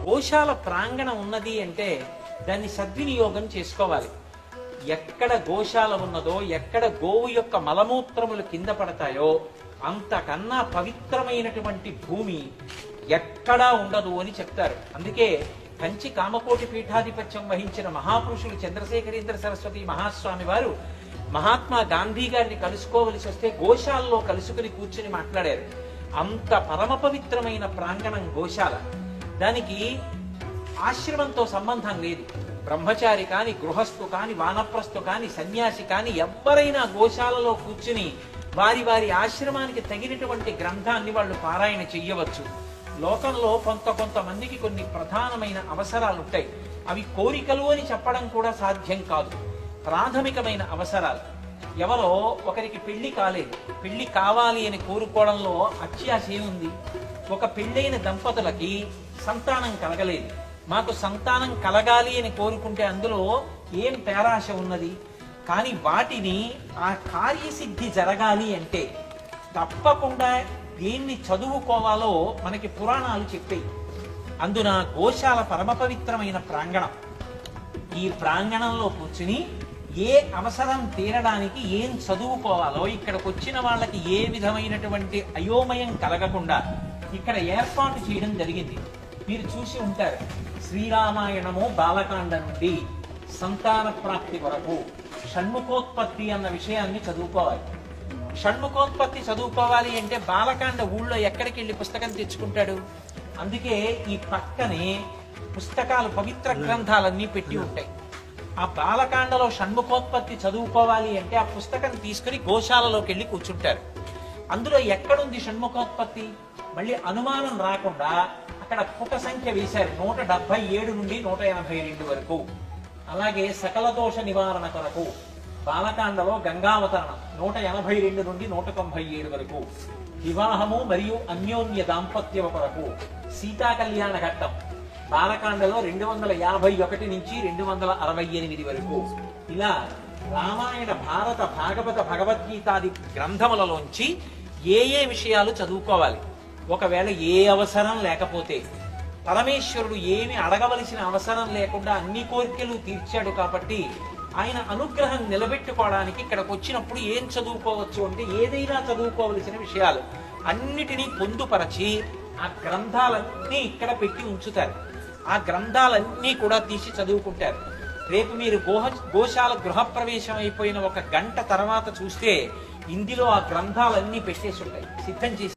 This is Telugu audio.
గోశాల ప్రాంగణం ఉన్నది అంటే దాన్ని సద్వినియోగం చేసుకోవాలి. ఎక్కడ గోశాల ఉన్నదో, ఎక్కడ గోవు యొక్క మలమూత్రములు కింద పడతాయో అంతకన్నా పవిత్రమైనటువంటి భూమి ఎక్కడా ఉండదు అని చెప్తారు. అందుకే కంచి కామకోటి పీఠాధిపత్యం వహించిన మహాపురుషులు చంద్రశేఖరేంద్ర సరస్వతి మహాస్వామి వారు మహాత్మా గాంధీ గారిని కలుసుకోవలసి వస్తే గోశాలలో కలుసుకుని కూర్చుని మాట్లాడారు. అంత పరమ పవిత్రమైన ప్రాంగణం గోశాల. దానికి ఆశ్రమంతో సంబంధం లేదు. బ్రహ్మచారి కాని, గృహస్థు కాని, వానప్రస్థు కాని, సన్యాసి కాని ఎవరైనా గోశాలలో కూర్చుని వారి వారి ఆశ్రమానికి తగినటువంటి గ్రంథాన్ని వాళ్ళు పారాయణ చెయ్యవచ్చు. లోకంలో కొంతమందికి కొన్ని ప్రధానమైన అవసరాలు ఉంటాయి. అవి కోరికలు అని చెప్పడం కూడా సాధ్యం కాదు. ప్రాథమికమైన అవసరాలు. ఎవరో ఒకరికి పెళ్లి కాలేదు, పెళ్లి కావాలి అని కోరుకోవడంలో అత్యాశ ఏముంది? ఒక పెళ్ళైన దంపతులకి సంతానం కలగలేదు, మాకు సంతానం కలగాలి అని కోరుకుంటే అందులో ఏం పేరాశ ఉన్నది? కానీ వాటిని ఆ కార్యసిద్ధి జరగాలి అంటే తప్పకుండా దేన్ని చదువుకోవాలో మనకి పురాణాలు చెప్పాయి. అందున గోశాల పరమ పవిత్రమైన ప్రాంగణం. ఈ ప్రాంగణంలో కూర్చుని ఏ అవసరం తీరడానికి ఏం చదువుకోవాలో, ఇక్కడికి వచ్చిన వాళ్ళకి ఏ విధమైనటువంటి అయోమయం కలగకుండా ఇక్కడ ఏర్పాటు చేయడం జరిగింది. మీరు చూసి ఉంటారు, శ్రీరామాయణము బాలకాండ నుండి సంతాన ప్రాప్తి వరకు షణ్ముఖోత్పత్తి అన్న విషయాన్ని చదువుకోవాలి. షణ్ముఖోత్పత్తి చదువుకోవాలి అంటే బాలకాండ ఊళ్ళో ఎక్కడికి వెళ్ళి పుస్తకం తెచ్చుకుంటాడు? అందుకే ఈ పక్కనే పుస్తకాలు, పవిత్ర గ్రంథాలన్నీ పెట్టి ఉంటాయి. ఆ బాలకాండలో షణ్ముఖోత్పత్తి చదువుకోవాలి అంటే ఆ పుస్తకం తీసుకుని గోశాలలోకి వెళ్ళి కూర్చుంటారు. అందులో ఎక్కడుంది షణ్ముఖోత్పత్తి? మళ్ళీ అనుమానం రాకుండా అక్కడ పుట సంఖ్య వేశారు, 177 నుండి 182 వరకు. అలాగే సకల దోష నివారణ కొరకు బాలకాండలో గంగావతరణం 182 నుండి 197 వరకు. వివాహము మరియు అన్యోన్య దాంపత్య కొరకు సీతా కళ్యాణ ఘట్టం బాలకాండలో 251 నుంచి 268 వరకు. ఇలా రామాయణ, భారత, భాగవత, భగవద్గీతాది గ్రంథములలోంచి ఏ విషయాలు చదువుకోవాలి. ఒకవేళ ఏ అవసరం లేకపోతే, పరమేశ్వరుడు ఏమి అడగవలసిన అవసరం లేకుండా అన్ని కోరికలు తీర్చాడు కాబట్టి ఆయన అనుగ్రహం నిలబెట్టుకోవడానికి ఇక్కడికి వచ్చినప్పుడు ఏం చదువుకోవచ్చు అంటే ఏదైనా చదువుకోవలసిన విషయాలు అన్నిటినీ పొందుపరచి ఆ గ్రంథాలన్నీ ఇక్కడ పెట్టి ఉంచుతారు. ఆ గ్రంథాలన్నీ కూడా తీసి చదువుకుంటారు. రేపు మీరు గోశాల గృహప్రవేశం అయిపోయిన 1 గంట తర్వాత చూస్తే ఇందులో ఆ గ్రంథాలన్నీ పెట్టేసి ఉంటాయి, సిద్ధం చేసి.